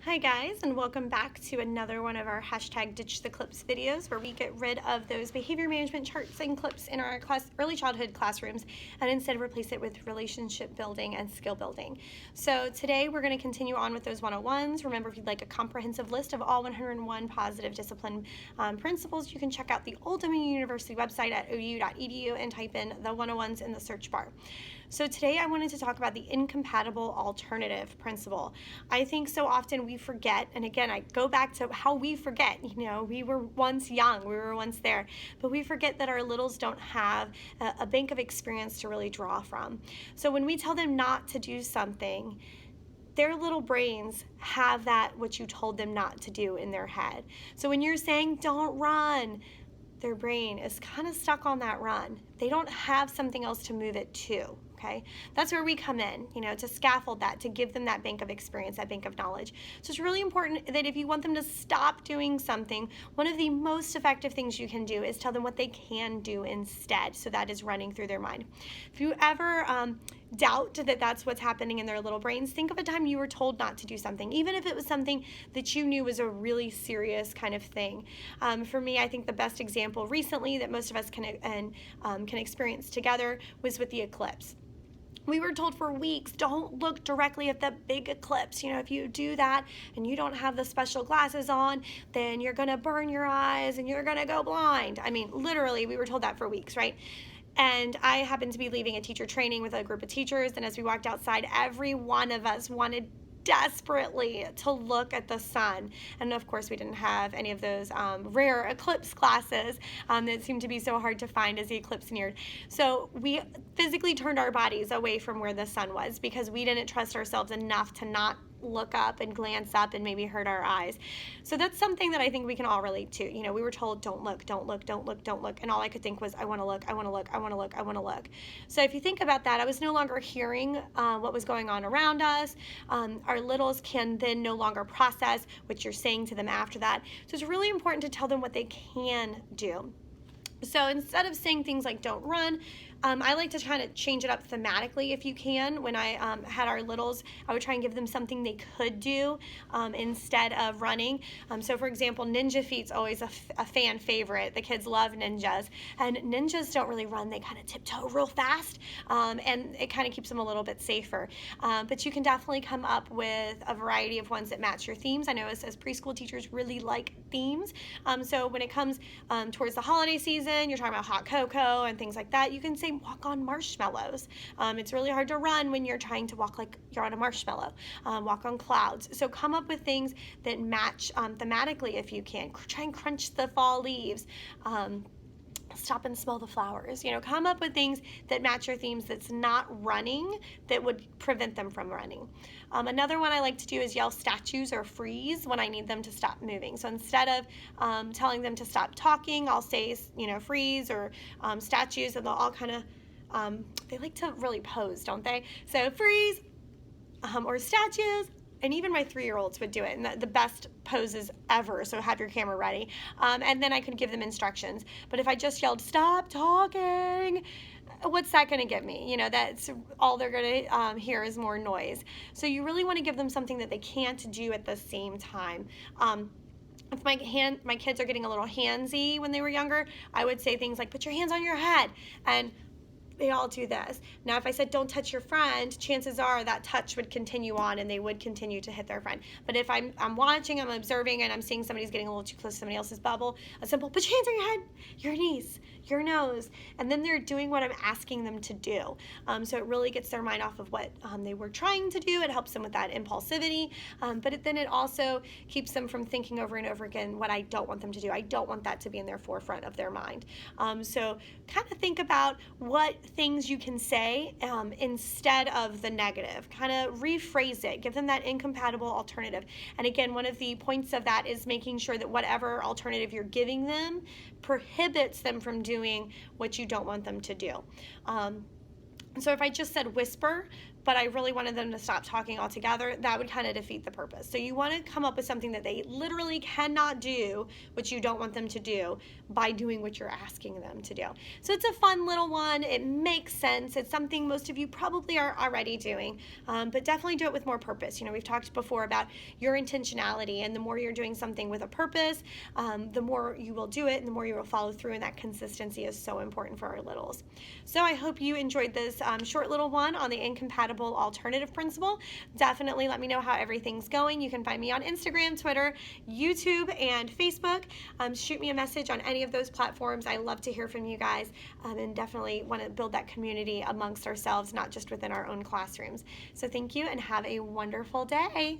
Hi guys, and welcome back to another one of our hashtag Ditch the Clips videos where we get rid of those behavior management charts and clips in our early childhood classrooms and instead replace it with relationship building and skill building. So today we're going to continue on with those 101s. Remember, if you'd like a comprehensive list of all 101 positive discipline principles, you can check out the Old Dominion University website at ou.edu and type in the 101s in the search bar. So today I wanted to talk about the incompatible alternative principle. I think so often we forget, and again, I go back to how we forget. We were once young, we were once there, but we forget that our littles don't have a bank of experience to really draw from. So when we tell them not to do something, their little brains have that what you told them not to do in their head. So when you're saying don't run, their brain is kind of stuck on that run. They don't have something else to move it to. Okay, that's where we come in, to scaffold that, to give them that bank of experience, that bank of knowledge. So it's really important that if you want them to stop doing something, one of the most effective things you can do is tell them what they can do instead. So that is running through their mind. If you ever doubt that that's what's happening in their little brains, think of a time you were told not to do something, even if it was something that you knew was a really serious kind of thing. For me, I think the best example recently that most of us can experience together was with the eclipse. We were told for weeks, don't look directly at the big eclipse. If you do that and you don't have the special glasses on, then you're going to burn your eyes and you're going to go blind. I mean, literally, we were told that for weeks, right? And I happened to be leaving a teacher training with a group of teachers, and as we walked outside, every one of us wanted desperately to look at the sun. And of course, we didn't have any of those rare eclipse glasses that seemed to be so hard to find as the eclipse neared. So we physically turned our bodies away from where the sun was because we didn't trust ourselves enough to not look up and glance up and maybe hurt our eyes. So that's something that I think we can all relate to. We were told don't look, don't look, don't look, don't look, and all I could think was I want to look, I want to look, I want to look, I want to look. So if you think about that, I was no longer hearing what was going on around us. Our littles can then no longer process what you're saying to them after that. So it's really important to tell them what they can do. So instead of saying things like don't run, I like to try to change it up thematically if you can. When I had our littles, I would try and give them something they could do instead of running. So for example, ninja feet's always a fan favorite. The kids love ninjas, and ninjas don't really run. They kind of tiptoe real fast, and it kind of keeps them a little bit safer. But you can definitely come up with a variety of ones that match your themes. I know as preschool teachers really like themes. So when it comes towards the holiday season, you're talking about hot cocoa and things like that, you can say walk on marshmallows. It's really hard to run when you're trying to walk like you're on a marshmallow. Walk on clouds. So come up with things that match thematically if you can. Try and crunch the fall leaves. Stop and smell the flowers. Come up with things that match your themes that's not running, that would prevent them from running. Another one I like to do is yell statues or freeze when I need them to stop moving. So instead of telling them to stop talking, I'll say, freeze or statues, and they'll all kind of, they like to really pose, don't they? So freeze or statues. And even my 3-year-olds would do it, and the best poses ever, so have your camera ready. And then I could give them instructions. But if I just yelled, stop talking, what's that going to give me? That's all they're going to hear is more noise. So you really want to give them something that they can't do at the same time. If my kids are getting a little handsy when they were younger, I would say things like, put your hands on your head, and they all do this. Now, if I said don't touch your friend, chances are that touch would continue on and they would continue to hit their friend. But if I'm watching, I'm observing, and I'm seeing somebody's getting a little too close to somebody else's bubble, a simple put your hands on your head, your knees, your nose, and then they're doing what I'm asking them to do. So it really gets their mind off of what they were trying to do. It helps them with that impulsivity, but then it also keeps them from thinking over and over again what I don't want them to do. I don't want that to be in their forefront of their mind. So kind of think about what things you can say instead of the negative. Kind of rephrase it. Give them that incompatible alternative. And again, one of the points of that is making sure that whatever alternative you're giving them prohibits them from doing what you don't want them to do. So if I just said whisper, but I really wanted them to stop talking altogether, that would kind of defeat the purpose. So you want to come up with something that they literally cannot do, which you don't want them to do, by doing what you're asking them to do. So it's a fun little one. It makes sense. It's something most of you probably are already doing, but definitely do it with more purpose. We've talked before about your intentionality, and the more you're doing something with a purpose, the more you will do it and the more you will follow through, and that consistency is so important for our littles. So I hope you enjoyed this short little one on the Incompatible Alternative Principle. Definitely let me know how everything's going. You can find me on Instagram, Twitter, YouTube, and Facebook. Shoot me a message on any of those platforms. I love to hear from you guys, and definitely want to build that community amongst ourselves, not just within our own classrooms. So thank you and have a wonderful day.